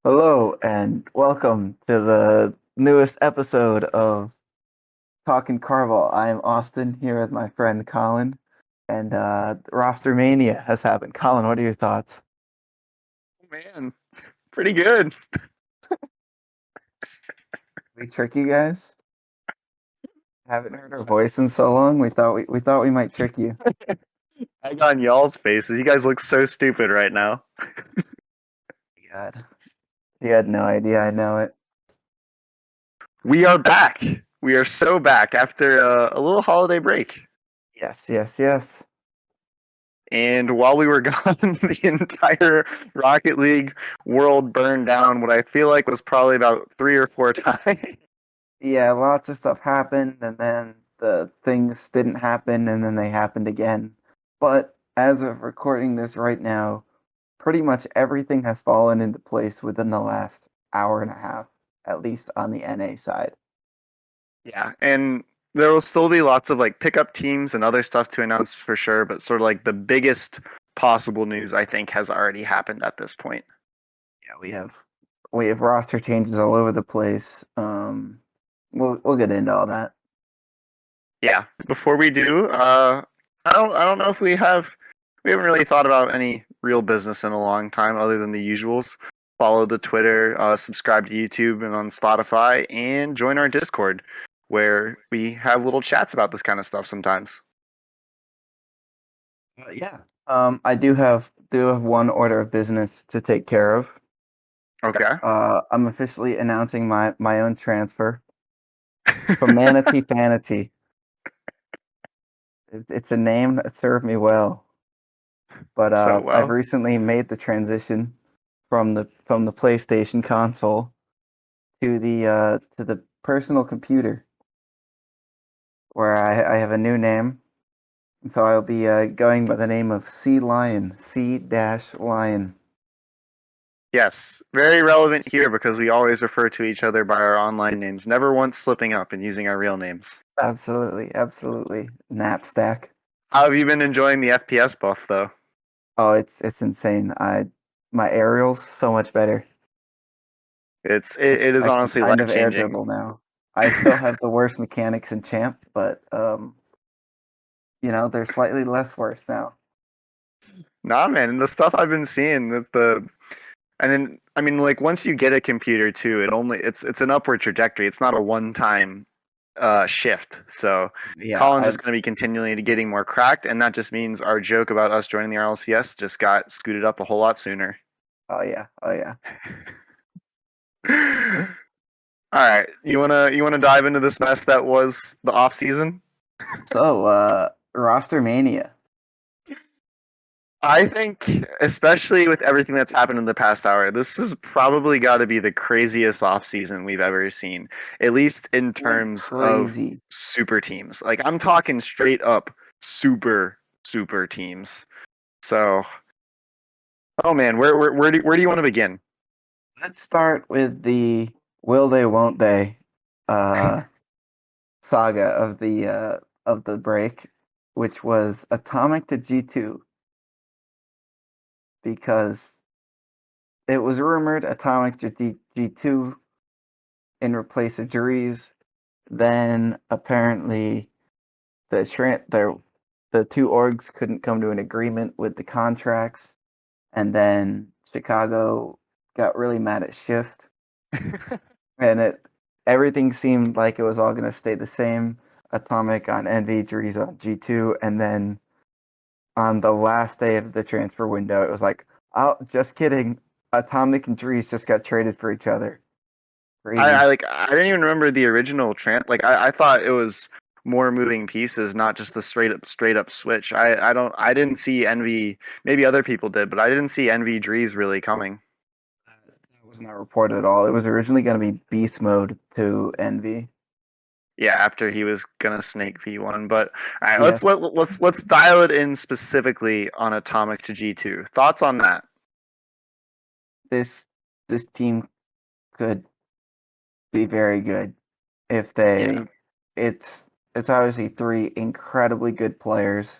Hello and welcome to the newest episode of Talkin Carball. I am Austin here with my friend Colin, and rostermania has happened. Colin, what are your thoughts? Oh, man, pretty good. We trick you guys? Haven't heard our voice in so long. We thought we might trick you. Egg on y'all's faces. You guys look so stupid right now. God, you had no idea. I know it. We are back. We are so back after a little holiday break. Yes, yes, yes. And while we were gone, the entire Rocket League world burned down what I feel like was probably about 3 or 4 times. Yeah, lots of stuff happened, and then the things didn't happen, and then they happened again. But as of recording this right now, pretty much everything has fallen into place within the last hour and a half, at least on the NA side. Yeah, and there will still be lots of like pickup teams and other stuff to announce for sure, but sort of like the biggest possible news I think has already happened at this point. Yeah, we have roster changes all over the place. We'll get into all that. Yeah. Before we do, I don't know if we haven't really thought about any real business in a long time other than the usuals. Follow the Twitter, subscribe to YouTube and on Spotify, and join our Discord where we have little chats about this kind of stuff sometimes. Yeah. I do have one order of business to take care of. Okay. I'm officially announcing my own transfer from Manatee Fanatee. It's a name that served me well, but So I've well. recently made the transition from the PlayStation console to the personal computer, where I have a new name, and so I'll be going by the name of C Lion, C dash Lion. Yes, very relevant here because we always refer to each other by our online names, never once slipping up and using our real names. Absolutely, absolutely. Knapstack. How have you been enjoying the FPS buff though? Oh, it's insane. My aerial's so much better. It is I can honestly kind life of air changing. dribble now. I still have the worst mechanics in Champ, but they're slightly less worse now. Nah, man, the stuff I've been seeing that the and then I mean like once you get a computer too, it's an upward trajectory. It's not a one time shift. So Yeah, Colin's I just going to be continually getting more cracked, and that just means our joke about us joining the RLCS just got scooted up a whole lot sooner. oh yeah, oh yeah. All right, you wanna dive into this mess that was the off season? So, roster mania. I think, especially with everything that's happened in the past hour, this has probably got to be the craziest offseason we've ever seen, at least in Went terms of crazy. super teams. Like, I'm talking straight up super teams. So, oh man, where do you want to begin? Let's start with the will they won't they uh saga of the break, which was Atomic to G2, because it was rumored Atomic to G2 in replace of Juries. Then apparently the two orgs couldn't come to an agreement with the contracts, and then Chicago got really mad at Shift, and everything seemed like it was all going to stay the same. Atomic on Envy, Juries on G2, and then on the last day of the transfer window, it was like, oh, just kidding. Atomic and Juries just got traded for each other. Crazy. I didn't even remember the original like I thought it was more moving pieces, not just the straight up switch. I didn't see Envy. Maybe other people did, but I didn't see Envy Drees really coming. That was not reported at all. It was originally going to be Beast Mode to Envy. Yeah, after he was gonna snake V1. But all right, Yes, let's dial it in specifically on Atomic to G2. Thoughts on that? this this team could be very good if Yeah. they. It's it's obviously three incredibly good players.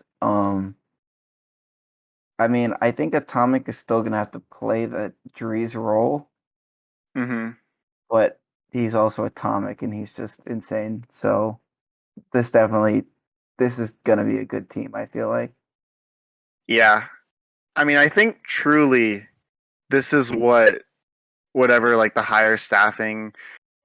I mean, I think Atomic is still gonna have to play the Drees role, Mm-hmm. but he's also atomic and he's just insane. So this definitely this is gonna be a good team, I feel like. Yeah. I mean, I think truly this is what whatever like the higher staffing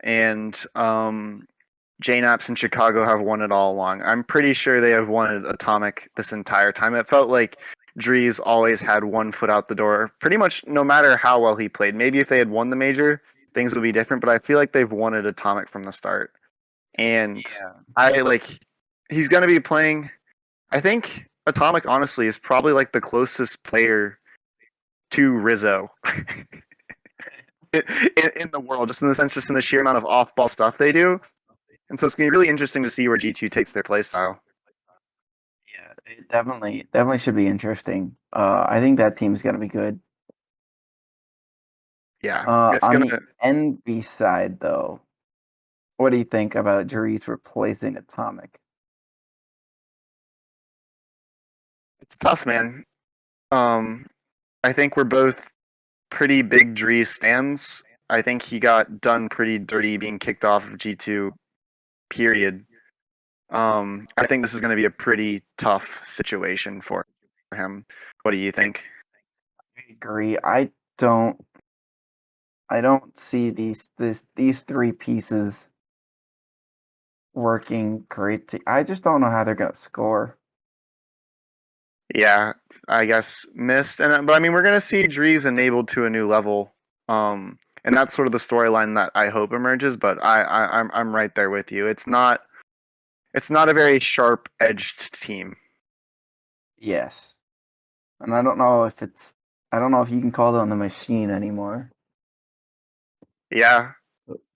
and JNAPs in Chicago have won it all along. I'm pretty sure they have wanted Atomic this entire time. It felt like Drees always had one foot out the door, pretty much no matter how well he played. Maybe if they had won the major, things would be different, but I feel like they've wanted Atomic from the start. And Yeah. I like he's going to be playing. I think Atomic honestly is probably like the closest player to Rizzo in the world, just in the sense, just in the sheer amount of off-ball stuff they do. And so it's going to be really interesting to see where G2 takes their play style. Yeah, it definitely should be interesting. I think that team's gonna be good. Yeah, it's On going the to. NB side though, what do you think about Jurice replacing Atomic? It's tough, man. Um, I think we're both pretty big Dree stands. I think he got done pretty dirty being kicked off of G2, period. I think this is going to be a pretty tough situation for him. What do you think? I agree. Don't I don't see these three pieces working great. I just don't know how they're gonna score. Yeah, I guess missed, and but I mean we're going to see Drees enabled to a new level. And that's sort of the storyline that I hope emerges. But I'm right there with you. It's not a very sharp edged team. Yes, and I don't know if you can call them the machine anymore. Yeah,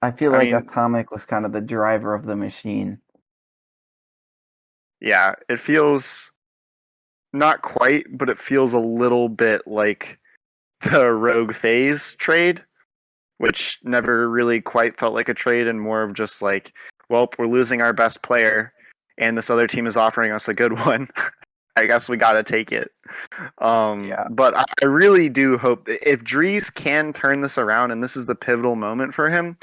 I feel I like mean, Atomic was kind of the driver of the machine. yeah, it feels not quite, but it feels a little bit like the Rogue Phase trade, which never really quite felt like a trade and more of just like, well, we're losing our best player, and this other team is offering us a good one. I guess we got to take it. Yeah. But I really do hope that if Drees can turn this around and this is the pivotal moment for him,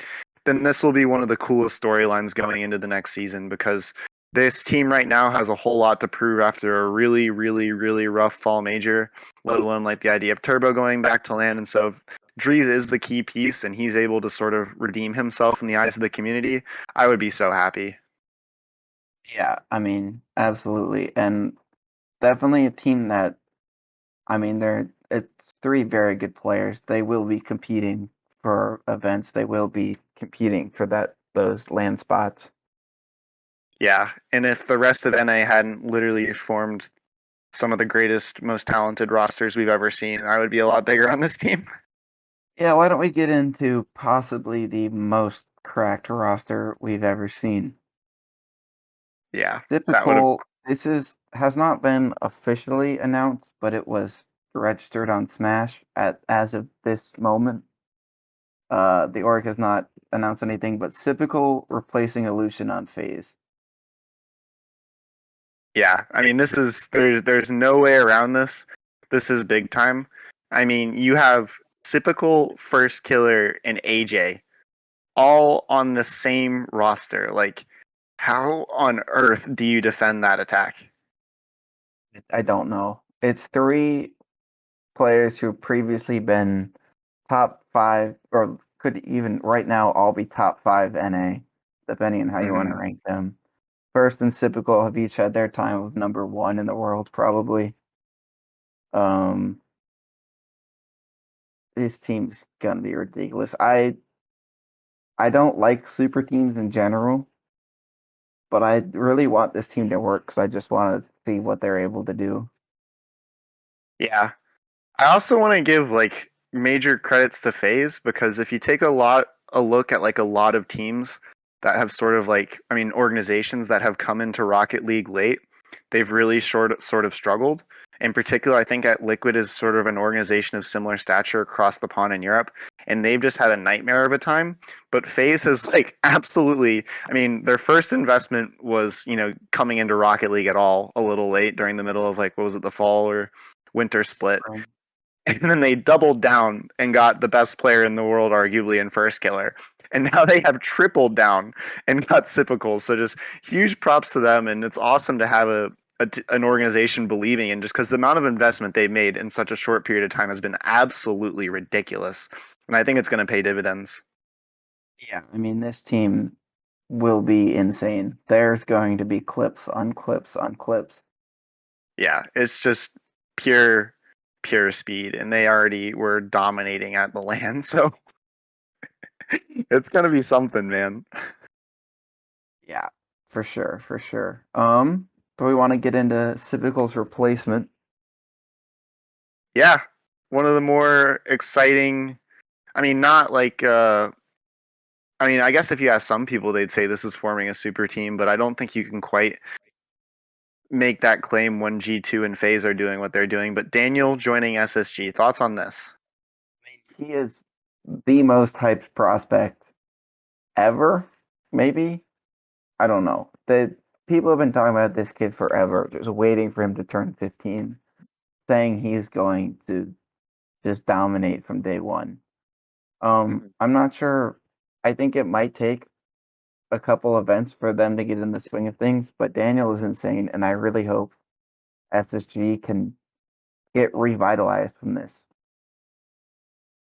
then this will be one of the coolest storylines going into the next season because this team right now has a whole lot to prove after a really, really, really rough fall major, let alone like the idea of Turbo going back to land. And so if Drees is the key piece and he's able to sort of redeem himself in the eyes of the community, I would be so happy. Yeah, I mean, absolutely. And definitely a team that it's three very good players. They will be competing for events. They will be competing for those land spots. Yeah, and if the rest of NA hadn't literally formed some of the greatest, most talented rosters we've ever seen, I would be a lot bigger on this team. Yeah, why don't we get into possibly the most cracked roster we've ever seen? Yeah, that would have. Typical. This is has not been officially announced, but it was registered on Smash at as of this moment. The org has not announced anything, but Typical replacing Illusion on Phase. Yeah, I mean, this is there's no way around this. This is big time. I mean, you have typical first killer and AJ all on the same roster. Like, how on earth do you defend that attack? I don't know. It's three players who've previously been top five, or could even right now all be top five NA, depending on how you want to Hmm. rank them. First and Typical have each had their time of number one in the world, probably. Um, this team's gonna be ridiculous. I don't like super teams in general, but I really want this team to work because I just want to see what they're able to do. Yeah, I also want to give like major credits to FaZe because if you take a look at like a lot of teams that have sort of like I mean organizations that have come into Rocket League late, they've really sort of struggled. In particular, I think at Liquid is sort of an organization of similar stature across the pond in Europe, and they've just had a nightmare of a time. But FaZe has like absolutely, I mean, their first investment was, coming into Rocket League at all a little late during the middle of like what was it, the fall or winter split, Spring. and then they doubled down and got the best player in the world, arguably, in First Killer. And now they have tripled down and got Sypicles. So just huge props to them, and it's awesome to have an organization believing in, just because the amount of investment they've made in such a short period of time has been absolutely ridiculous. And I think it's going to pay dividends. Yeah, I mean, this team will be insane. There's going to be clips on clips on clips. Yeah, it's just pure pure speed, and they already were dominating at the land, so it's gonna be something, man. Yeah, for sure, for sure. Do we want to get into Civical's replacement? Yeah, one of the more exciting. I mean, not like. I mean, I guess if you ask some people, they'd say this is forming a super team, but I don't think you can quite make that claim when G2 and FaZe are doing what they're doing. But Daniel joining SSG, thoughts on this? He is the most hyped prospect ever, maybe. I don't know. The people have been talking about this kid forever, just waiting for him to turn 15, saying he's going to just dominate from day one. Mhm. I'm not sure. I think it might take a couple events for them to get in the swing of things, but Daniel is insane, and I really hope SSG can get revitalized from this.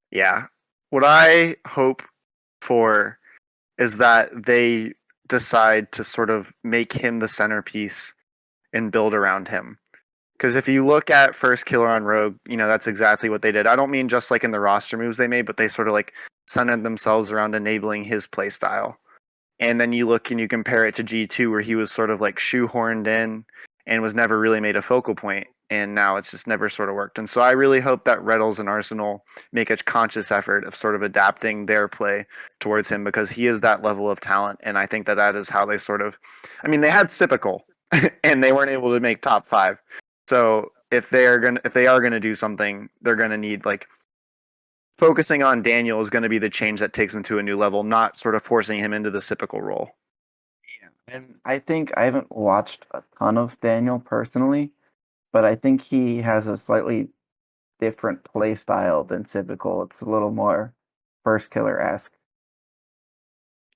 Yeah. What I hope for is that they decide to sort of make him the centerpiece and build around him. Because if you look at First Killer on Rogue, that's exactly what they did. I don't mean just like in the roster moves they made, but they sort of like centered themselves around enabling his play style. And then you look and you compare it to G2, where he was sort of like shoehorned in and was never really made a focal point. And now it's just never sort of worked. And so I really hope that Reddles and Arsenal make a conscious effort of sort of adapting their play towards him, because he is that level of talent. And I think that that is how they sort of, I mean, they had Sypical and they weren't able to make top five. So if they are gonna do something, they're gonna need like focusing on Daniel is going to be the change that takes him to a new level, not sort of forcing him into the typical role. And I think I haven't watched a ton of Daniel personally, but I think he has a slightly different play style than Civical. It's a little more First Killer esque.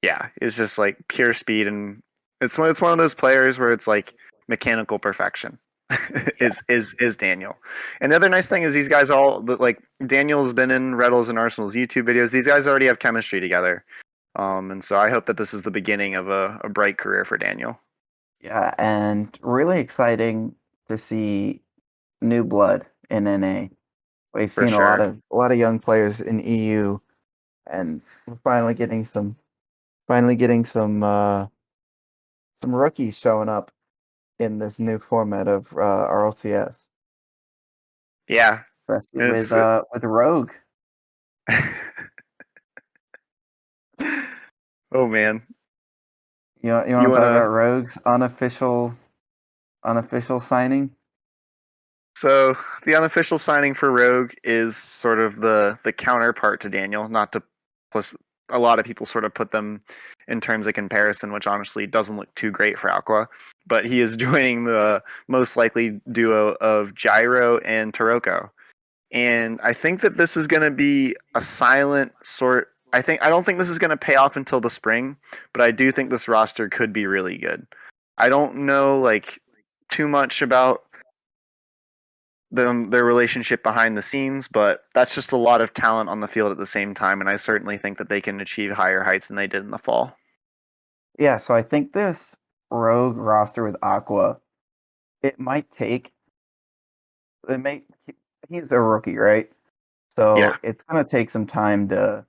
Yeah, it's just like pure speed, and it's one of those players where it's like mechanical perfection. Yeah. Is Daniel. And the other nice thing is these guys all like Daniel's been in Reddles and Arsenal's YouTube videos. These guys already have chemistry together. And so I hope that this is the beginning of a bright career for Daniel. Yeah, and really exciting to see new blood in NA. We've For seen sure. a lot of young players in EU, and we're finally getting some rookies showing up in this new format of RLCS, Yeah. especially And it's with Rogue. oh man. You You want to talk about wanna Rogue's unofficial signing? So the unofficial signing for Rogue is sort of the counterpart to Daniel. Not to plus a lot of people sort of put them in terms of comparison, which honestly doesn't look too great for Aqua. But he is joining the most likely duo of Gyro and Taroko. And I think that this is going to be a silent sort. I don't think this is going to pay off until the spring, but I do think this roster could be really good. I don't know like too much about their relationship behind the scenes, but that's just a lot of talent on the field at the same time, and I certainly think that they can achieve higher heights than they did in the fall. Yeah, so I think this Rogue roster with Aqua, it might take it may he's a rookie, right? So Yeah, it's gonna take some time to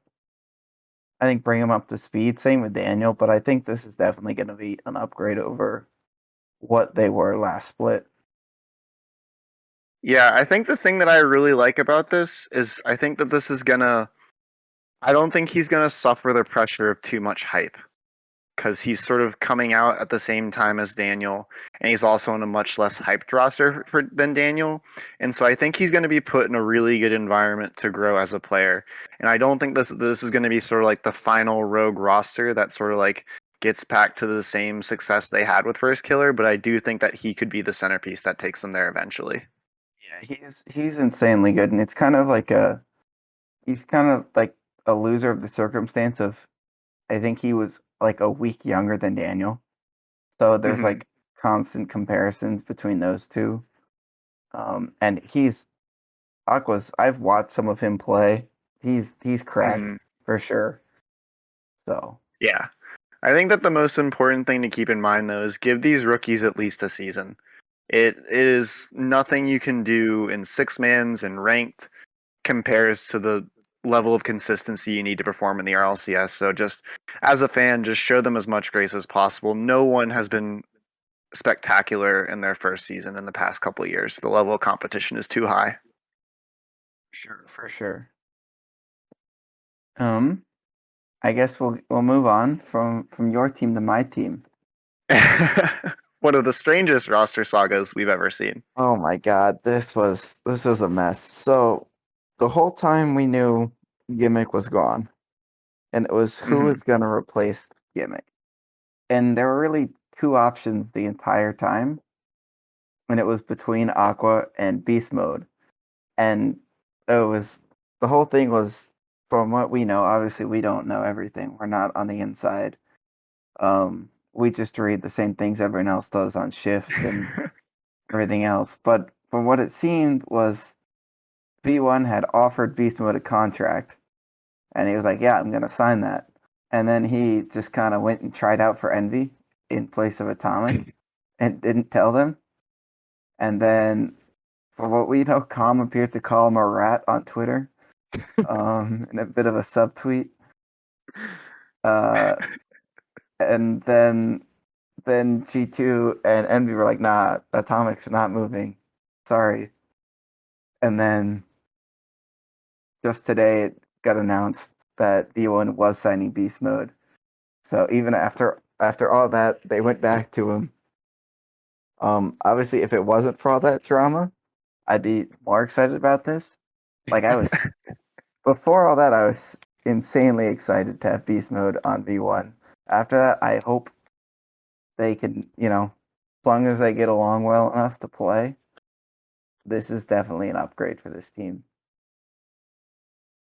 I think bring him up to speed. Same with Daniel, but I think this is definitely gonna be an upgrade over what they were last split. yeah. I think the thing that I really like about this is I think that this is gonna. I don't think he's gonna suffer the pressure of too much hype, because he's sort of coming out at the same time as Daniel, and he's also in a much less hyped roster than Daniel. And so I think he's going to be put in a really good environment to grow as a player. And I don't think this is going to be sort of like the final Rogue roster that sort of like gets back to the same success they had with First Killer, but I do think that he could be the centerpiece that takes them there eventually. Yeah, he's insanely good, and it's kind of like he's kind of like a loser of the circumstance of I think he was like a week younger than Daniel, so there's Hmm. like constant comparisons between those two. And he's Aqua's. I've watched some of him play. He's cracked Hmm. for sure. So Yeah. I think that the most important thing to keep in mind though is give these rookies at least a season. It is nothing you can do in six mans and ranked compares to the level of consistency you need to perform in the RLCS. So just as a fan, just show them as much grace as possible. No one has been spectacular in their first season in the past couple of years. The level of competition is too high. sure, for sure. Um, I guess we'll move on from your team to my team. One of the strangest roster sagas we've ever seen. Oh my God, this was a mess. So the whole time we knew Gimmick was gone, and it was who Hmm. was gonna replace Gimmick. And there were really two options the entire time, and it was between Aqua and Beast Mode. And it was the whole thing was from what we know, obviously we don't know everything. We're not on the inside. We just read the same things everyone else does on shift and everything else. But from what it seemed was V1 had offered Beast Mode a contract, and he was like, "Yeah, I'm gonna sign that." And then he just kind of went and tried out for Envy in place of Atomic, and didn't tell them. And then, for what we know, Com appeared to call him a rat on Twitter, in a bit of a subtweet. Uh, and then G2 and Envy were like, "Nah, Atomic's not moving. Sorry." And then just today it got announced that V1 was signing Beast Mode. So even after all that, they went back to him. Obviously, if it wasn't for all that drama, I'd be more excited about this. Like I was before all that, I was insanely excited to have Beast Mode on V1. After that, I hope they can, as long as they get along well enough to play, this is definitely an upgrade for this team.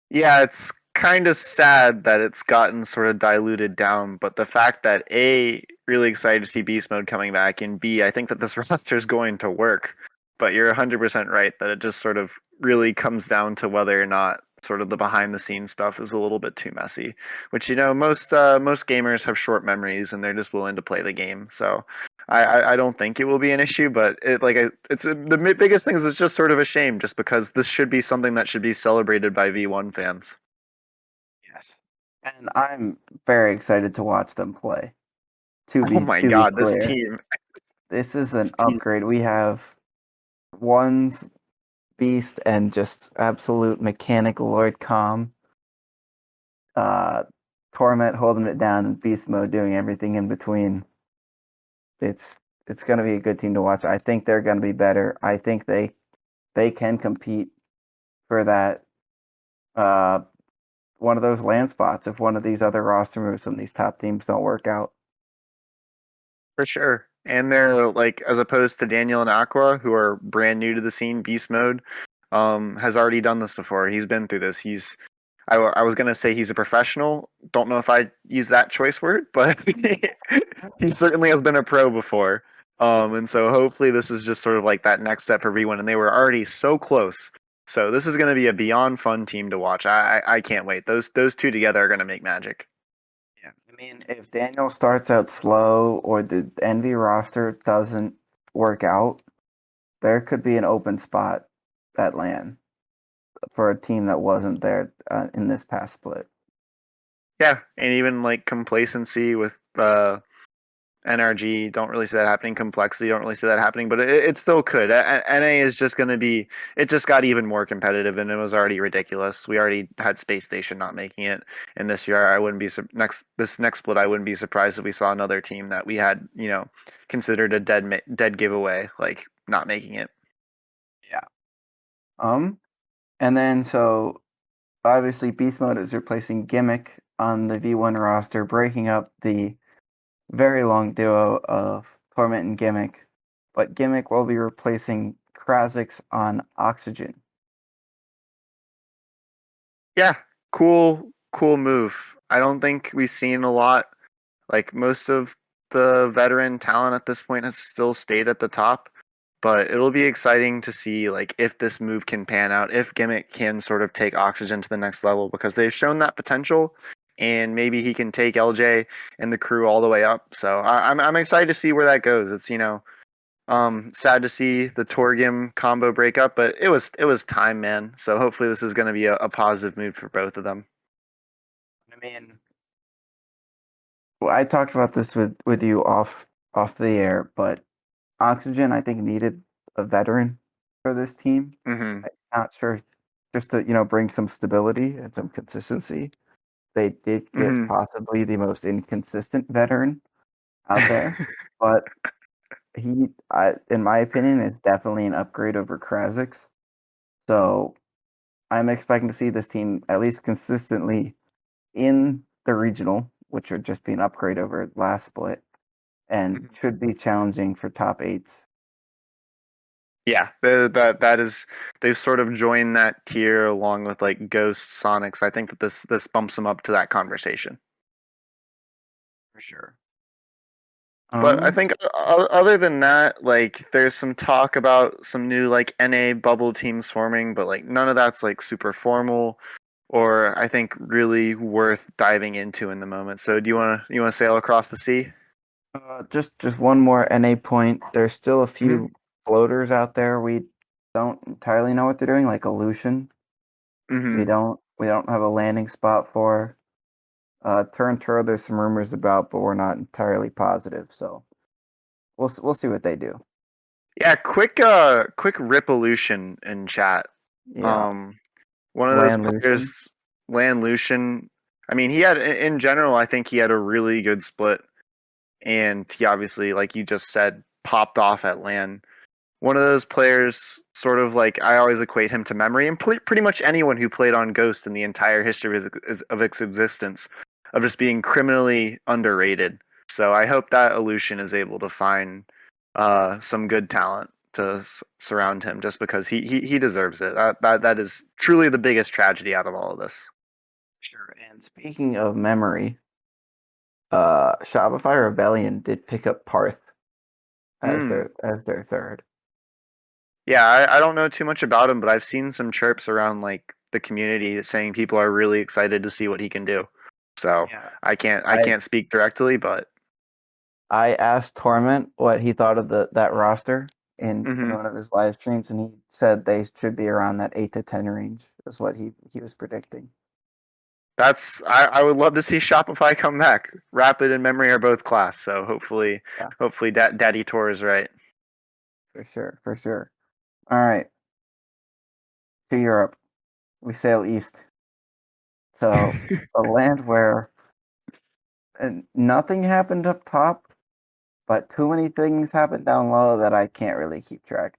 Yeah, it's kind of sad that it's gotten sort of diluted down, but the fact that A, really excited to see Beast Mode coming back, and B, I think that this roster is going to work. But you're 100% right that it just sort of really comes down to whether or not sort of the behind the scenes stuff is a little bit too messy, which most gamers have short memories and they're just willing to play the game. So I don't think it will be an issue, but the biggest thing is it's just sort of a shame, just because this should be something that should be celebrated by V1 fans. Yes. And I'm very excited to watch them play. To Oh be my to be god, clear, this is an upgrade. We have one's beast and just absolute mechanic Lord Calm. Uh, Torment holding it down and beast mode doing everything in between. It's it's going to be a good team to watch. I think they're going to be better. I think they can compete for that uh one of those land spots if one of these other roster moves from these top teams don't work out. for sure. And they're like, as opposed to Daniel and Aqua, who are brand new to the scene, Beast Mode, has already done this before. He's been through this. I was gonna say he's a professional. Don't know if I use that choice word, but he certainly has been a pro before. And so hopefully this is just sort of like that next step for V1, and they were already so close. So this is going to be a beyond fun team to watch. I can't wait. Those two together are going to make magic. Yeah. I mean, if Daniel starts out slow or the Envy roster doesn't work out, there could be an open spot at LAN for a team that wasn't there in this past split. Yeah, and even like complacency with NRG, don't really see that happening. Complexity, don't really see that happening, but it still could. NA is just going to be. It just got even more competitive, and it was already ridiculous. We already had Space Station not making it, and this year I wouldn't be this next split. I wouldn't be surprised if we saw another team that we had, considered a dead giveaway, like not making it. Yeah. Um, and then so obviously Beast Mode is replacing Gimmick on the V1 roster, breaking up the very long duo of Torment and Gimmick. But Gimmick will be replacing Krasix on Oxygen. Yeah, cool move. I don't think we've seen a lot. Like most of the veteran talent at this point has still stayed at the top, but it'll be exciting to see like if this move can pan out, if Gimmick can sort of take Oxygen to the next level because they've shown that potential, and maybe he can take LJ and the crew all the way up. So I'm excited to see where that goes. It's sad to see the Torgim combo break up, but it was time, man. So hopefully this is going to be a positive move for both of them. I mean, well, I talked about this with you off the air, but Oxygen I think needed a veteran for this team. Mm-hmm. I'm not sure, just to bring some stability and some consistency. They did get Mm-hmm. possibly the most inconsistent veteran out there, but in my opinion, is definitely an upgrade over Krasix. So I'm expecting to see this team at least consistently in the regional, which would just be an upgrade over last split, and should be challenging for top eights. Yeah, that is they've sort of joined that tier along with like Ghost Sonics. I think that this bumps them up to that conversation. For sure. But I think other than that, like there's some talk about some new like NA bubble teams forming, but like none of that's like super formal or I think really worth diving into in the moment. So do you wanna sail across the sea? Just one more NA point. There's still a Mm-hmm. few floaters out there we don't entirely know what they're doing, like Illusion. Mm-hmm. We don't have a landing spot for. Turn there's some rumors about, but we're not entirely positive. So we'll see what they do. Yeah, quick Ripolution in chat. Yeah, Um One of those Land Lucian. players, Lan Lucian. I mean, he had in general. I think he had a really good split, and he obviously, like you just said, popped off at Lan. One of those players, sort of like I always equate him to memory, and pretty much anyone who played on Ghost in the entire history of its existence, of just being criminally underrated. So I hope that Illusion is able to find some good talent to surround him, just because he deserves it. That is truly the biggest tragedy out of all of this. Sure. And speaking of memory, Shopify Rebellion did pick up Parth as Mm. their third. Yeah, I don't know too much about him, but I've seen some chirps around like the community saying people are really excited to see what he can do. So Yeah. I I can't speak directly, but I asked Torment what he thought of that roster in hmm one of his live streams, and he said they should be around that 8 to 10 range. Is what he was predicting. I would love to see Shopify come back. Rapid and Memory are both class, so Yeah, hopefully Daddy Tor is right. for sure, for sure. All right, to Europe. We sail east to a land where nothing happened up top, but too many things happened down low that I can't really keep track.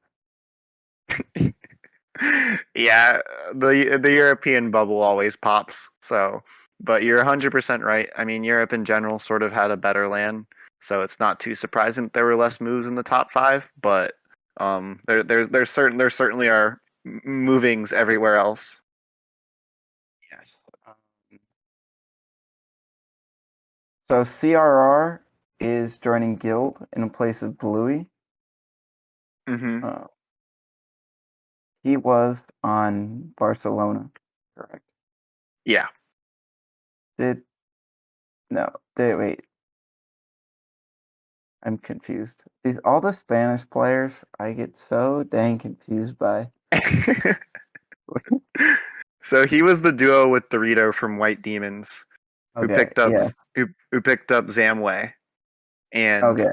Yeah, the European bubble always pops. So, but you're 100% right. I mean, Europe in general sort of had a better land, so it's not too surprising that there were less moves in the top five. But there certainly are movings everywhere else. Yes. So CRR is joining Guild in place of Bluey. Mm-hmm. Uh, he was on Barcelona, correct? Yeah. Did no? Did wait? I'm confused. All the Spanish players, I get so dang confused by. So he was the duo with Dorito from White Demons, who Okay, picked up yeah, who picked up Zamway and okay,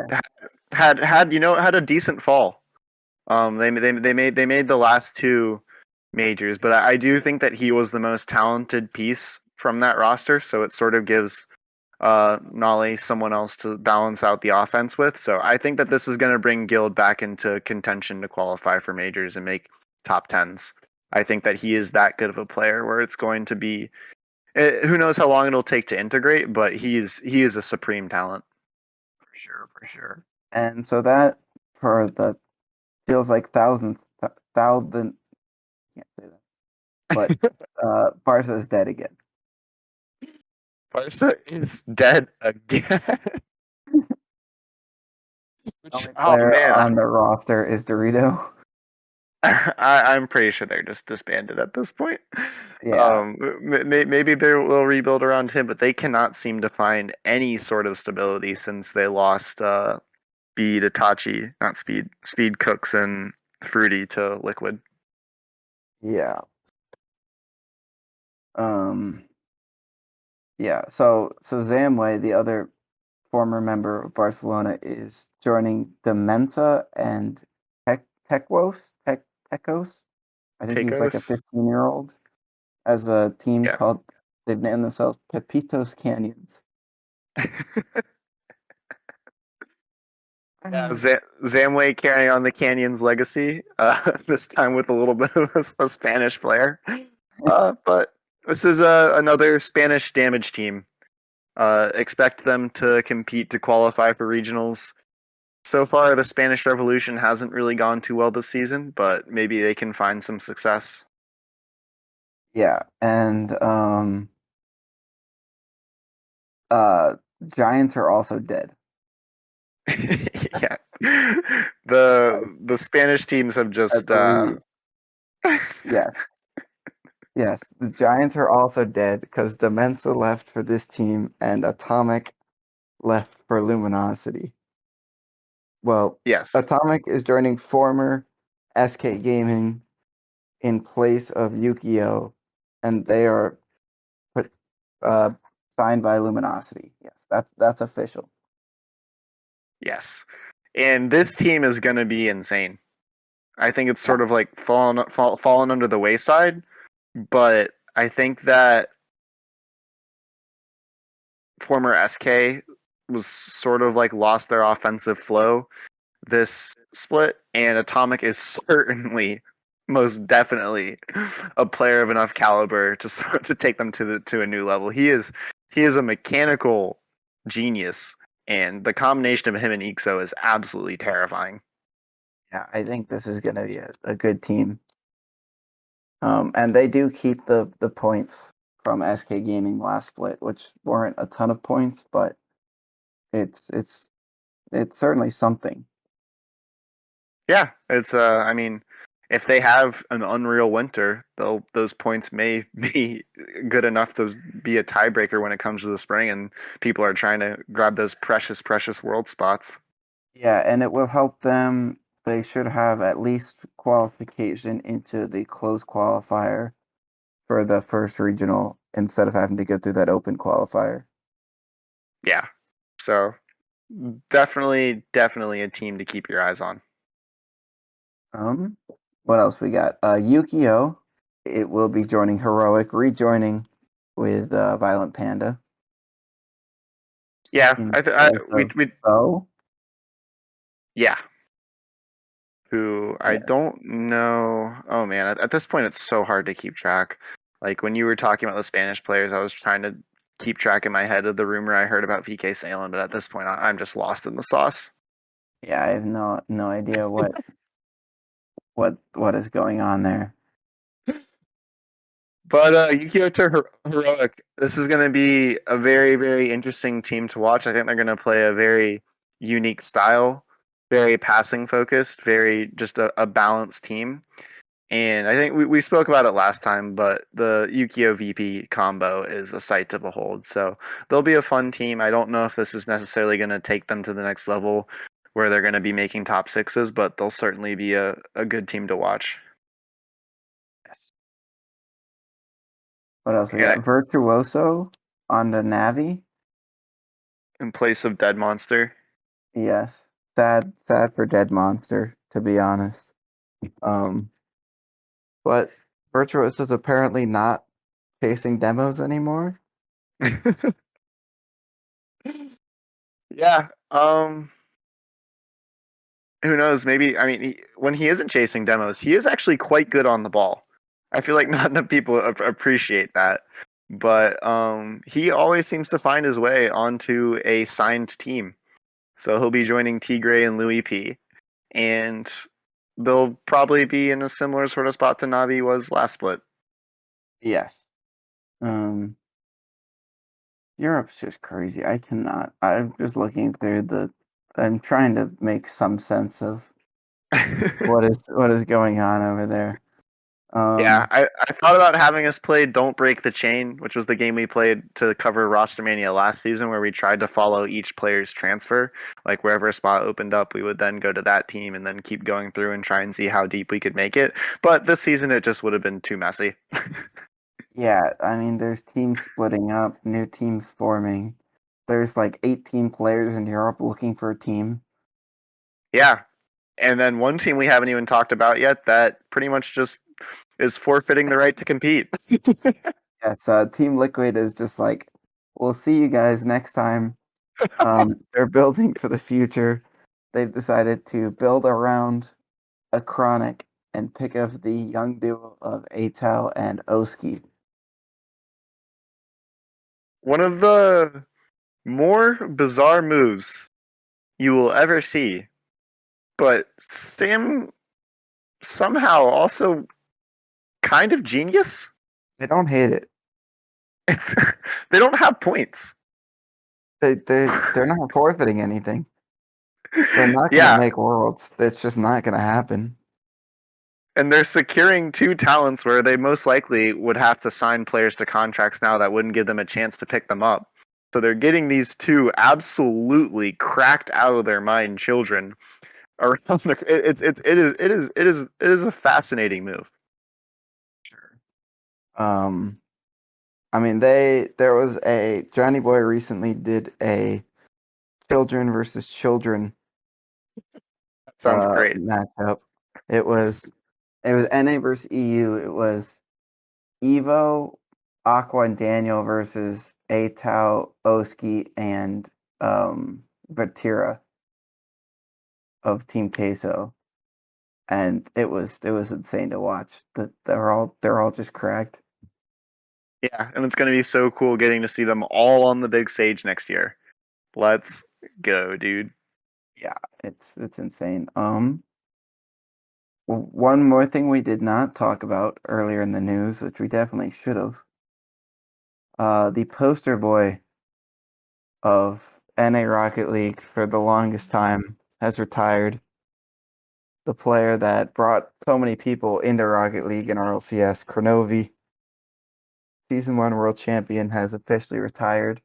had a decent fall. They made the last two majors, but I do think that he was the most talented piece from that roster. So it sort of gives Nolly someone else to balance out the offense with. So I think that this is going to bring Guild back into contention to qualify for majors and make top tens. I think that he is that good of a player where it's going to be. Who knows how long it'll take to integrate, but he is a supreme talent. for sure, for sure. And so that for the feels like thousandth thousand. Can't say that. But Barca is dead again. Barca is dead again. The only Oh player man, on the roster is Dorito. I'm pretty sure they're just disbanded at this point. Yeah, Maybe they will rebuild around him, but they cannot seem to find any sort of stability since they lost Speed Itachi, not Speed, Speed Cooks and Fruity to Liquid. yeah. Um, yeah. So Zamway, the other former member of Barcelona, is joining Dementa and Tekos. Tekos. I think he's like a Takos, 15-year-old as a team yeah. called. They've named themselves Pepitos Canyons. Yeah, Zamway carrying on the Canyons legacy, this time with a little bit of a Spanish player. But this is another Spanish damage team. Expect them to compete to qualify for regionals. So far, the Spanish Revolution hasn't really gone too well this season, but maybe they can find some success. Yeah, and uh, Giants are also dead. Yeah, I, the Spanish teams have I just believe. Yes, yes. The Giants are also dead because Demensa left for this team and Atomic left for Luminosity. Well, yes, Atomic is joining former SK Gaming in place of Yukio, and they are put, uh, signed by Luminosity. Yes, that's official. yes, and this team is going to be insane. I think it's Yeah, sort of like fallen under the wayside, but I think that former SK was sort of like lost their offensive flow this split, and Atomic is certainly, most definitely, a player of enough caliber to to take them to a new level. He is a mechanical genius, and the combination of him and Ixo is absolutely terrifying. yeah. I think this is going to be a good team. And they do keep the points from SK Gaming last split, which weren't a ton of points, but it's it's it's certainly something. Yeah, it's I mean, if they have an unreal winter, those points may be good enough to be a tiebreaker when it comes to the spring, and people are trying to grab those precious world spots. Yeah, and it will help them. They should have at least qualification into the closed qualifier for the first regional instead of having to go through that open qualifier. Yeah, so definitely a team to keep your eyes on. Um, what else we got? Yukio, it will be joining Heroic, rejoining with Violent Panda Yeah, in I place of we So. yeah. Who I Yeah, don't know. Oh man, at this point it's so hard to keep track. Like when you were talking about the Spanish players, I was trying to keep track in my head of the rumor I heard about VK Salem, but at this point I'm just lost in the sauce. yeah. I have no idea what is going on there. But Yukio to Heroic, this is going to be a very interesting team to watch. I think they're going to play a very unique style, very passing focused, very just a balanced team. And I think we spoke about it last time, but the Yukio VP combo is a sight to behold. So they'll be a fun team. I don't know if this is necessarily going to take them to the next level where they're going to be making top sixes, but they'll certainly be a good team to watch. Yes. What else we And got? Virtuoso on the Navi. in place of Dead Monster. Yes. Sad for Dead Monster, to be honest. Um, but Virtuoso's apparently not chasing demos anymore. Yeah. Who knows? Maybe, I mean, when he isn't chasing demos, he is actually quite good on the ball. I feel like not enough people appreciate that. But he always seems to find his way onto a signed team. So he'll be joining Tigray and Louis P. And they'll probably be in a similar sort of spot to Navi was last split. Yes. Um, Europe's just crazy. I cannot. I'm just looking through the. I'm trying to make some sense of what is going on over there. Yeah, I thought about having us play Don't Break the Chain, which was the game we played to cover rostermania last season, where we tried to follow each player's transfer. Like wherever a spot opened up, we would then go to that team and then keep going through and try and see how deep we could make it. But this season, it just would have been too messy. Yeah, I mean, there's teams splitting up, new teams forming. There's like 18 players in Europe looking for a team. Yeah, and then one team we haven't even talked about yet that pretty much just is forfeiting the right to compete. Yes, Team Liquid is just like, we'll see you guys next time. They're building for the future. They've decided to build around a Chronic and pick up the young duo of Atal and Oski. One of the more bizarre moves you will ever see, but Sam somehow also kind of genius. They don't hate it. It's, they don't have points. They're not forfeiting anything. They're not gonna Yeah, make worlds. It's just not gonna happen. and they're securing two talents where they most likely would have to sign players to contracts now that wouldn't give them a chance to pick them up. So they're getting these two absolutely cracked out of their mind children around the. It is a fascinating move. Sure. I mean, there was a Johnny Boy recently did a children versus children That sounds great. matchup. It was NA versus EU. It was Evo, Aqua, and Daniel versus Atao, Oski, and Vatira of Team Queso, and it was insane to watch. That they're all just cracked. Yeah, and it's going to be so cool getting to see them all on the big stage next year. Let's go, dude. Yeah, it's insane. One more thing we did not talk about earlier in the news, which we definitely should have. The poster boy of NA Rocket League for the longest time has retired. The player that brought so many people into Rocket League and RLCS, Kronovi, Season 1 world champion, has officially retired.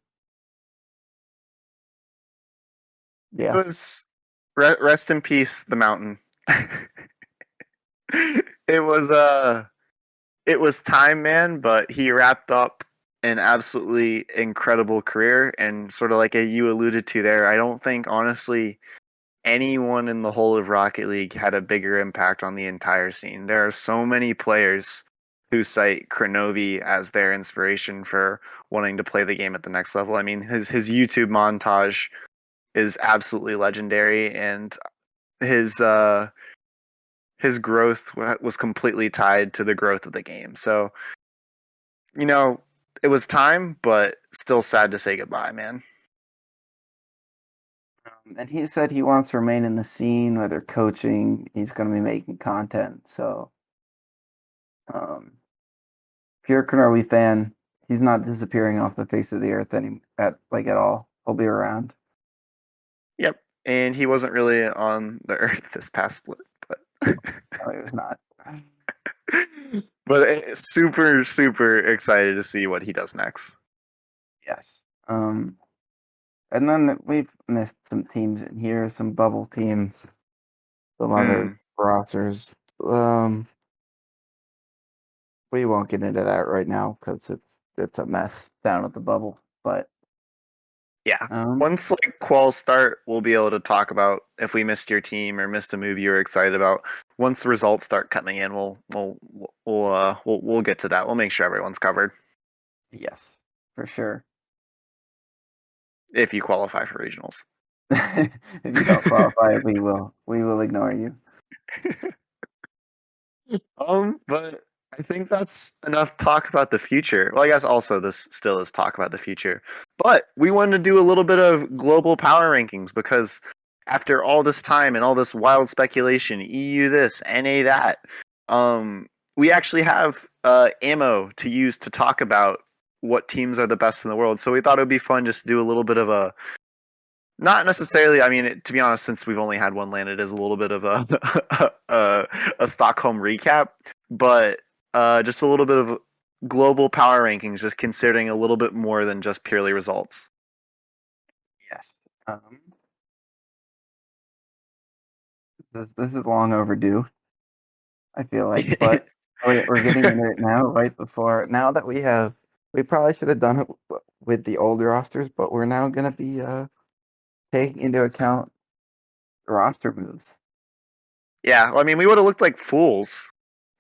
It Yeah. was rest in peace, the mountain. it was it was time, man, but he wrapped up an absolutely incredible career, and sort of like you alluded to there, I don't think honestly anyone in the whole of Rocket League had a bigger impact on the entire scene. There are so many players who cite Kronovi as their inspiration for wanting to play the game at the next level. I mean, his YouTube montage is absolutely legendary, and his uh his growth was completely tied to the growth of the game. So, you know, it was time, but still sad to say goodbye, man. And he said he wants to remain in the scene, whether coaching, he's going to be making content. So, um, if you're a Kenobi fan, he's not disappearing off the face of the earth at all. He'll be around. Yep. And he wasn't really on the earth this past split, but No, he was not. but super super excited to see what he does next. Yes. And then we've missed some teams in here, some bubble teams, some other rosters. We won't get into that right now because it's a mess down at the bubble. But Yeah. um, Once like quals start, we'll be able to talk about if we missed your team or missed a move you were excited about. Once the results start coming in, we'll get to that. We'll make sure everyone's covered yes, for sure. if you qualify for regionals. If you don't qualify, we will ignore you. But I think that's enough talk about the future. Well, I guess also this still is talk about the future. But we wanted to do a little bit of global power rankings because after all this time and all this wild speculation, EU this, NA that, we actually have ammo to use to talk about what teams are the best in the world. So we thought it would be fun just to do a little bit of a, not necessarily. I mean, to be honest, since we've only had one land, it is a little bit of a Stockholm recap, but just a little bit of global power rankings, just considering a little bit more than just purely results. Yes. This is long overdue, I feel like, but we're getting into it now, right before. Now that we probably should have done it with the old rosters, but we're now gonna be taking into account roster moves. Yeah, well, I mean, we would have looked like fools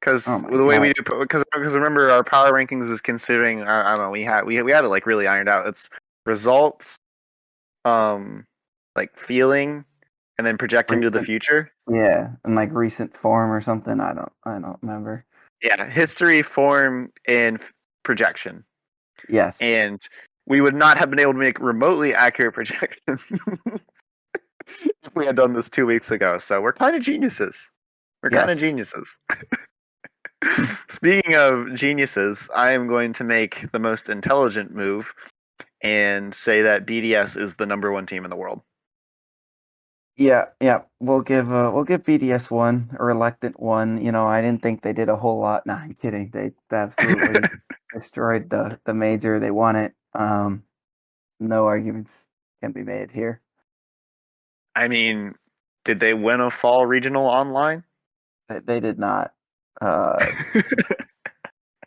because Oh my the way god. we do, because remember our power rankings is considering, I don't know, we had it like really ironed out. It's results, um, like feeling, and then projecting to the Recent, future. yeah, and like recent form or something. I don't remember. Yeah, history, form, and projection. Yes. And we would not have been able to make remotely accurate projections if we had done this 2 weeks ago. So we're kind of geniuses. We're kind of Yes. geniuses. Speaking of geniuses, I am going to make the most intelligent move and say that BDS is the number one team in the world. Yeah, yeah. We'll give BDS one, a reluctant one. You know, I didn't think they did a whole lot. Nah, I'm kidding. They absolutely destroyed the major. They won it. No arguments can be made here. I mean, did they win a fall regional online? They did not. Uh,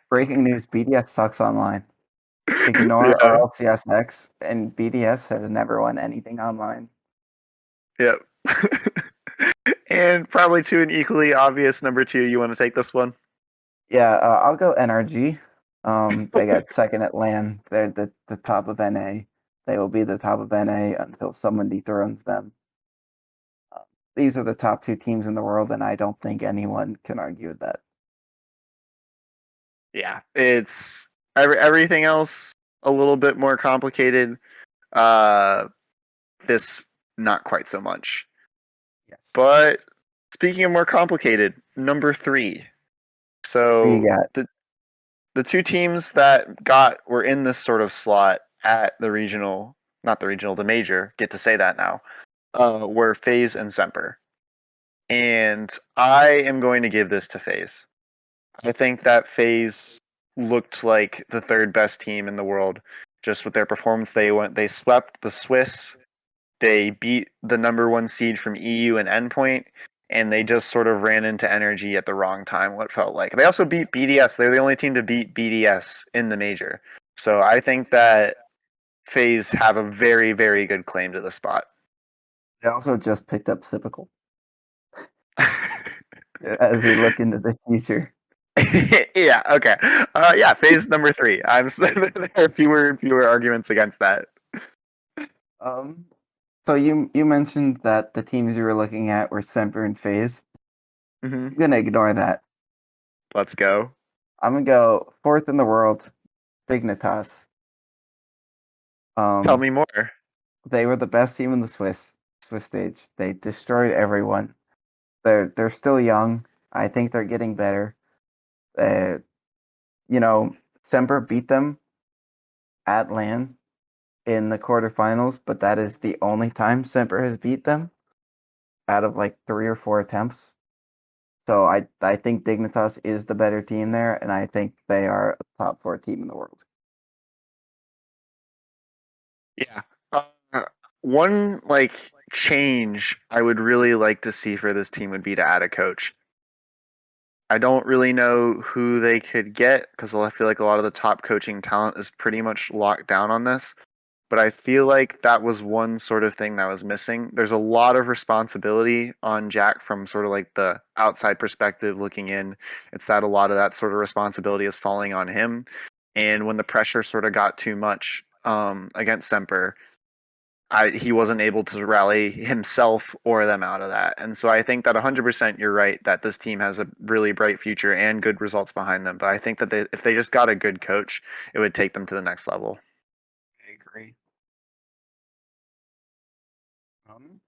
Breaking news: BDS sucks online. Ignore Yeah, RLCSX, and BDS has never won anything online. yep. And probably to an equally obvious number two, you want to take this one? Yeah, I'll go NRG. They got second at LAN. They're the top of NA. They will be the top of NA until someone dethrones them. These are the top two teams in the world, and I don't think anyone can argue with that. Yeah, it's everything else a little bit more complicated. Uh, this not quite so much. Yes. But speaking of more complicated, number three. Who you So got? the two teams that were in this sort of slot at the regional, not the regional, the major. Get to say that now. Were FaZe and Semper, and I am going to give this to FaZe. I think that FaZe looked like the third best team in the world just with their performance. They swept the Swiss. They beat the number one seed from EU and Endpoint, and they just sort of ran into energy at the wrong time, what felt like. They also beat BDS. They're the only team to beat BDS in the major. So I think that FaZe have a very, very good claim to the spot. They also just picked up Typical as we look into the future. Yeah, okay. Yeah, FaZe number three. There are fewer and fewer arguments against that. Um, so you mentioned that the teams you were looking at were Semper and FaZe. I'm Hmm. gonna ignore that. Let's go. I'm gonna go fourth in the world, Dignitas. Tell Um, me more. they were the best team in the Swiss stage. They destroyed everyone. They're still young. I think they're getting better. Uh, you know, Semper beat them at LAN in the quarterfinals, but that is the only time Semper has beat them out of like 3 or 4 attempts. So I think Dignitas is the better team there, and I think they are a top 4 team in the world. Yeah. Uh, one like change I would really like to see for this team would be to add a coach. I don't really know who they could get because I feel like a lot of the top coaching talent is pretty much locked down on this. But I feel like that was one sort of thing that was missing. There's a lot of responsibility on Jack from sort of like the outside perspective looking in. It's that a lot of that sort of responsibility is falling on him. And when the pressure sort of got too much against Semper, he wasn't able to rally himself or them out of that. And so I think that 100% you're right that this team has a really bright future and good results behind them. But I think that if they just got a good coach, it would take them to the next level. I agree. Um,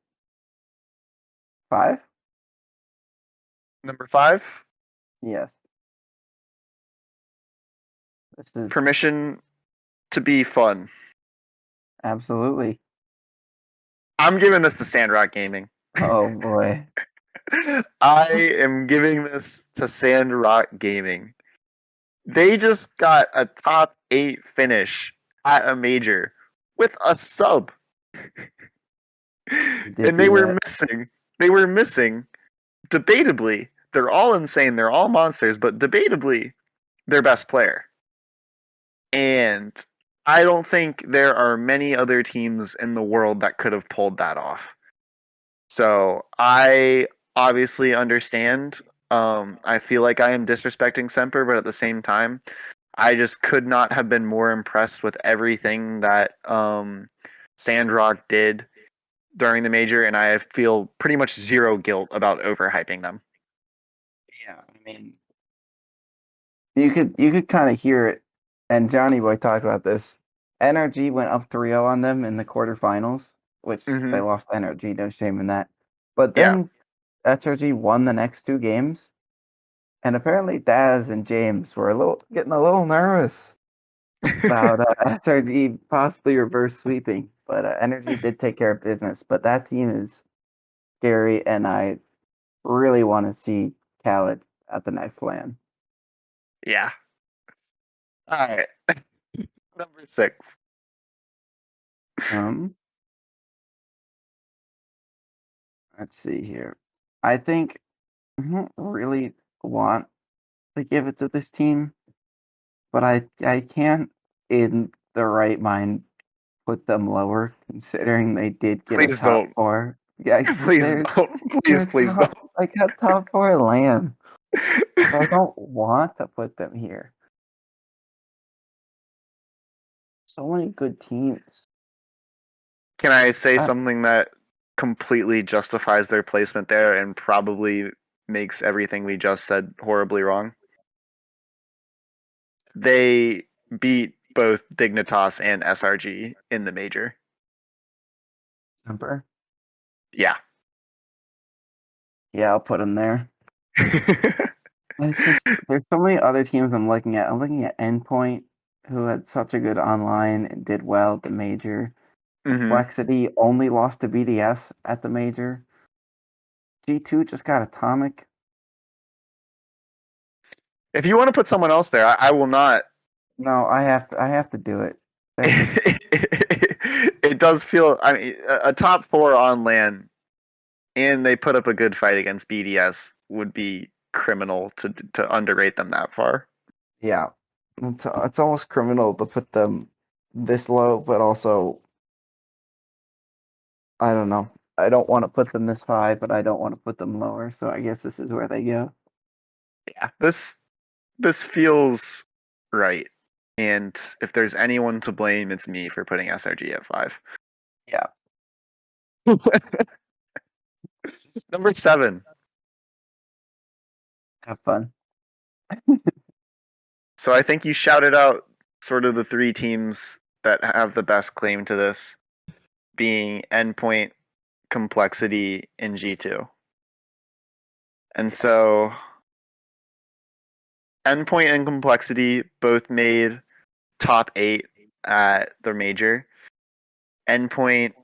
5? Number 5, Yes. This is permission to be fun. absolutely. I'm giving this to Sandrock Gaming. Oh boy. I am giving this to Sandrock Gaming. They just got a top 8 finish at a major with a sub. They did And they do were that. missing. They were missing, debatably, they're all insane, they're all monsters, but debatably, their best player. And I don't think there are many other teams in the world that could have pulled that off. So I obviously understand. I feel like I am disrespecting Semper, but at the same time, I just could not have been more impressed with everything that Sandrock did during the major, and I feel pretty much zero guilt about overhyping them. Yeah, I mean, you could kind of hear it, and Johnny Boy talked about this. NRG went up 3-0 on them in the quarterfinals, which they Mm-hmm. lost to NRG, no shame in that. But Yeah. then SRG won the next 2 games, and apparently Daz and James were getting a little nervous about SRG possibly reverse sweeping. But Energy did take care of business. But that team is scary, and I really want to see Khaled at the next LAN. Yeah. All right. Number 6. Um, let's see here. I think I don't really want to give it to this team, but I can't in the right mind put them lower, considering they did get a Please top don't. 4. Yeah, Please they're don't. they're Please don't. top. I got top 4 LAN. I don't want to put them here. So many good teams. Can I say Uh, something that completely justifies their placement there and probably makes everything we just said horribly wrong? They beat both Dignitas and SRG in the major. Number. Yeah. Yeah, I'll put them there. It's just there's so many other teams I'm looking at. I'm looking at Endpoint, who had such a good online and did well at the major. hmm Complexity only lost to BDS at the major. G2 just got Atomic. If you want to put someone else there, I will not. No, I have to do it. They're just It does feel. I mean, a top 4 on land, and they put up a good fight against BDS would be criminal to underrate them that far. yeah. It's almost criminal to put them this low, but also I don't know. I don't want to put them this high, but I don't want to put them lower. So I guess this is where they go. Yeah, this feels right. And if there's anyone to blame, it's me for putting SRG at 5. Yeah. Number 7. Have fun. So I think you shouted out sort of the 3 teams that have the best claim to this, being Endpoint, Complexity, and G2. And Yes. so Endpoint and Complexity both made top 8 at their major. Endpoint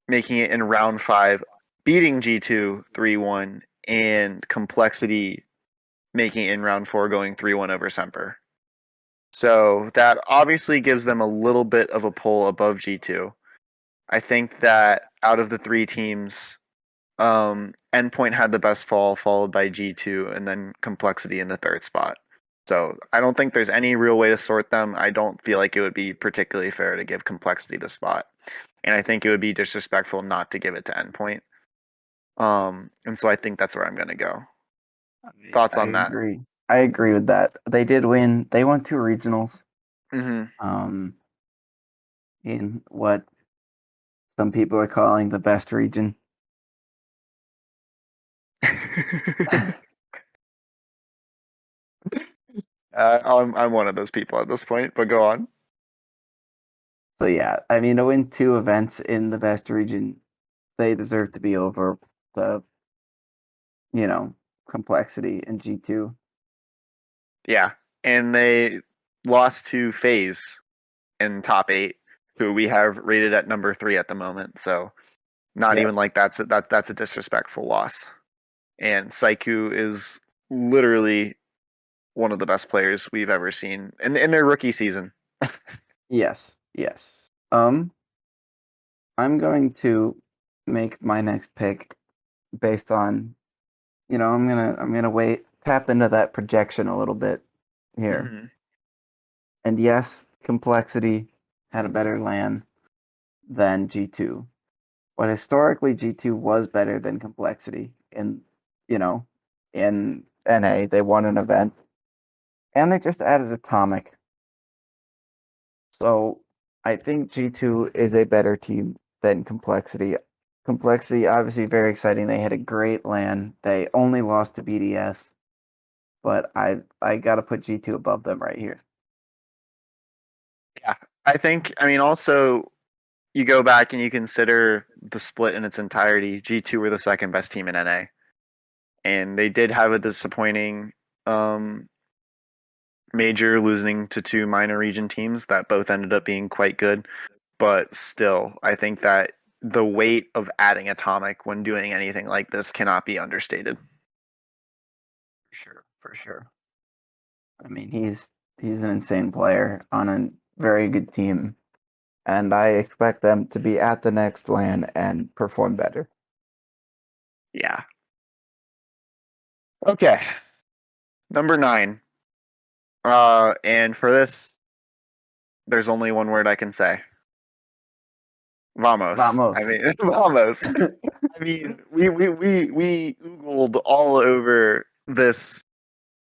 making it in round 5, beating G2 3-1, and Complexity making it in round 4, going 3-1 over Semper. So that obviously gives them a little bit of a pull above G2. I think that out of the 3 teams, Endpoint had the best fall, followed by G2, and then Complexity in the 3rd spot. So I don't think there's any real way to sort them. I don't feel like it would be particularly fair to give Complexity the spot. And I think it would be disrespectful not to give it to Endpoint. And so I think that's where I'm going to go. Thoughts I on that? agree. I agree with that. They did win. They won 2 regionals. Mm-hmm. In what some people are calling the best region. I'm one of those people at this point, but go on. So yeah, I mean to win 2 events in the best region, they deserve to be over the you know, complexity in G2. Yeah, and they lost to FaZe in top 8, who we have rated at number 3 at the moment. So not even Yes. like that's a disrespectful loss. And Saiku is literally one of the best players we've ever seen in their rookie season. Yes. Yes. I'm going to make my next pick based on, I'm gonna wait tap into that projection a little bit here. Mm-hmm. And yes, complexity had a better LAN than G2. But historically G2 was better than complexity you know, in NA. They won an event. And they just added Atomic. So I think G2 is a better team than Complexity. Complexity, obviously very exciting. They had a great LAN. They only lost to BDS, but I gotta put G2 above them right here. Yeah, I think. I mean, also you go back and you consider the split in its entirety. G2 were the second best team in NA, and they did have a disappointing um, major, losing to 2 minor region teams that both ended up being quite good. But still, I think that the weight of adding Atomic when doing anything like this cannot be understated. For sure, for sure. I mean, he's an insane player on a very good team, and I expect them to be at the next LAN and perform better. Yeah. Okay. Number 9. And for this, there's only one word I can say. Vamos. I Vamos. mean, vamos. I mean, we Googled all over this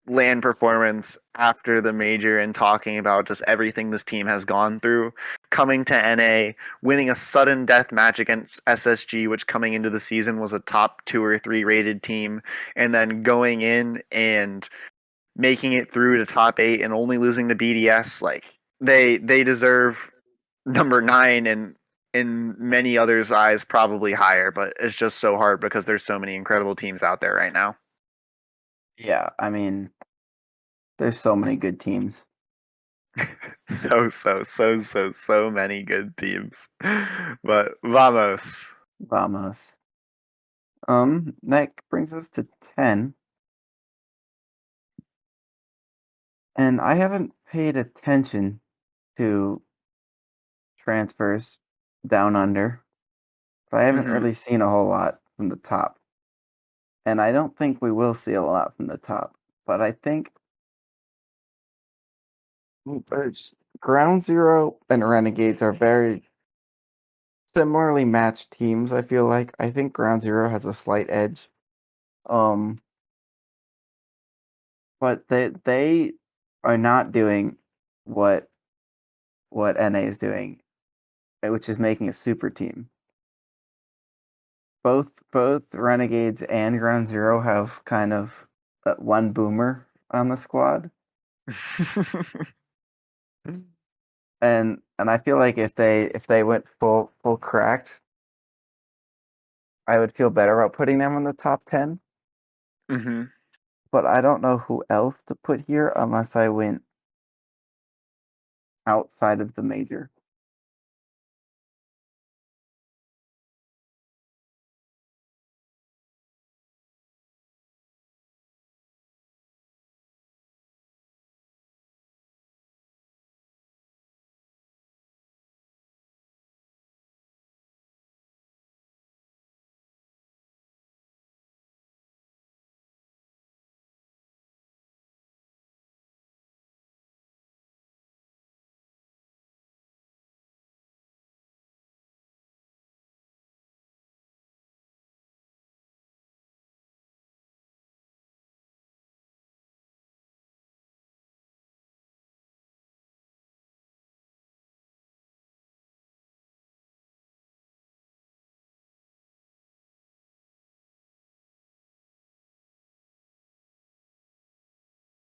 land performance after the major and talking about just everything this team has gone through, coming to NA, winning a sudden death match against SSG, which coming into the season was a top 2 or 3 rated team, and then going in and making it through to top 8 and only losing to BDS. Like they deserve number 9, and in many others' eyes probably higher, but it's just so hard because there's so many incredible teams out there right now. Yeah, I mean, there's so many good teams. So many good teams. But vamos. Vamos. That brings us to 10. And I haven't paid attention to transfers down under, but I haven't Hmm. really seen a whole lot from the top. And I don't think we will see a lot from the top. But I think Ground Zero and Renegades are very similarly matched teams, I feel like. I think Ground Zero has a slight edge. Um, but they are not doing what NA is doing, which is making a super team. Both Renegades and Ground Zero have kind of that one boomer on the squad, and I feel like if they went full cracked, I would feel better about putting them in the top 10. Hmm. But I don't know who else to put here unless I went outside of the major.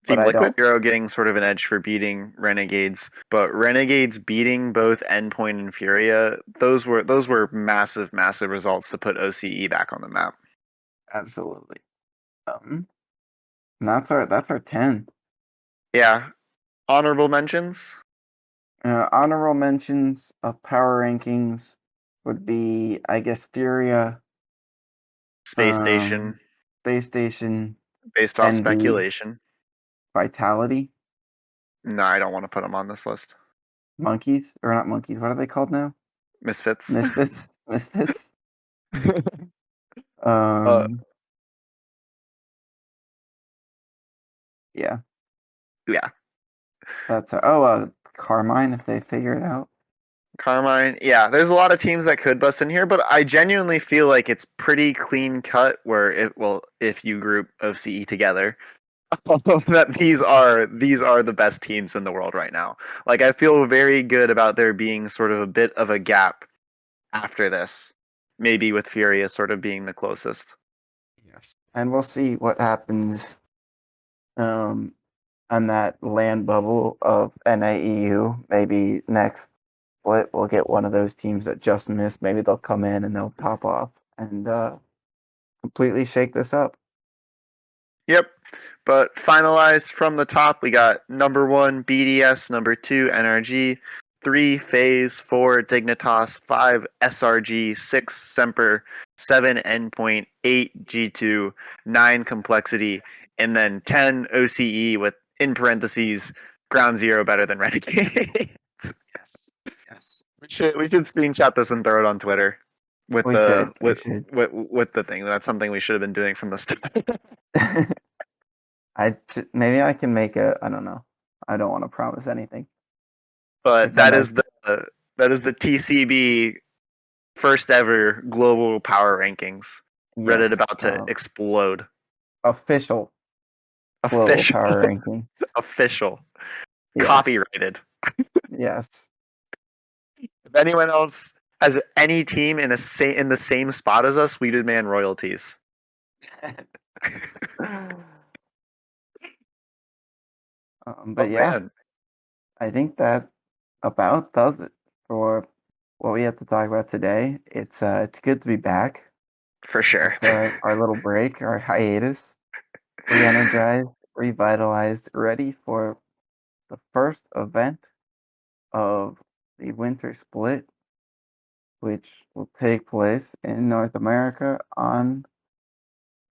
But Team I Liquid don't Hero getting sort of an edge for beating Renegades, but Renegades beating both Endpoint and Furia, those were massive results to put OCE back on the map. absolutely. Um, and that's our 10. Yeah. Honorable mentions. Honorable mentions of power rankings would be, I guess, Furia, Space um, Station, Space Station, based off Envy, speculation. Vitality, No, I don't want to put them on this list. Monkeys, or not Monkeys, what are they called now? Misfits. Misfits? Misfits? uh, Um, yeah, yeah. Carmine, if they figure it out. Carmine, yeah, there's a lot of teams that could bust in here, but I genuinely feel like it's pretty clean cut where if you group OCE together, that these are the best teams in the world right now. Like I feel very good about there being sort of a bit of a gap after this. Maybe with Furious sort of being the closest. Yes. And we'll see what happens um on that land bubble of NAEU. Maybe next split we'll get one of those teams that just missed. Maybe they'll come in and they'll pop off and completely shake this up. Yep. But finalized from the top, we got number 1 BDS, number 2 NRG, 3 Phase, 4 Dignitas, 5 SRG, 6 Semper, 7 Endpoint, 8 G2, 9 Complexity, and then 10 OCE with in parentheses Ground Zero better than Renegade. Yes. Yes. We should screenshot this and throw it on Twitter with We the should. We should. with the thing. That's something we should have been doing from the start. Maybe I can make a. I don't know. I don't want to promise anything. But Pretend I. that is the TCB first ever global power rankings. Yes. Reddit about to explode. Official global Official, power ranking. official, Yes. copyrighted. Yes. If anyone else has any team in the same spot as us, we demand royalties. But Oh yeah, man, I think that about does it for what we have to talk about today. It's good to be back for sure. after our little break, our hiatus, re-energized, revitalized, ready for the first event of the winter split, which will take place in North America on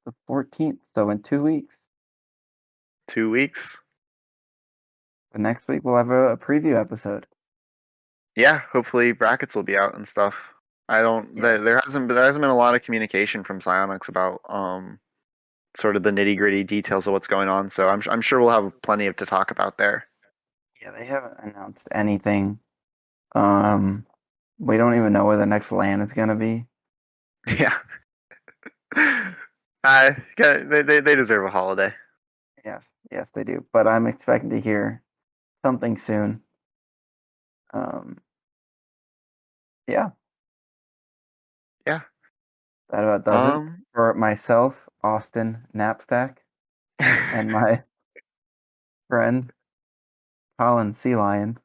the 14th. So in 2 weeks. 2 weeks. The next week we'll have a preview episode. Yeah, hopefully brackets will be out and stuff. I don't. Yeah. There hasn't been a lot of communication from Psionics about sort of the nitty gritty details of what's going on. So I'm sure we'll have plenty of to talk about there. Yeah, they haven't announced anything. Um, we don't even know where the next LAN is gonna be. Yeah, they deserve a holiday. Yes, yes, they do. But I'm expecting to hear something soon. Um, yeah, Yeah. that about does it Um. for myself, Austin Knapstack, and my friend Colin Sea Lion.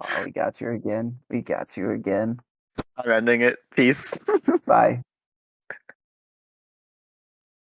Oh, we got you again. We got you again. I'm ending it. Peace. Bye.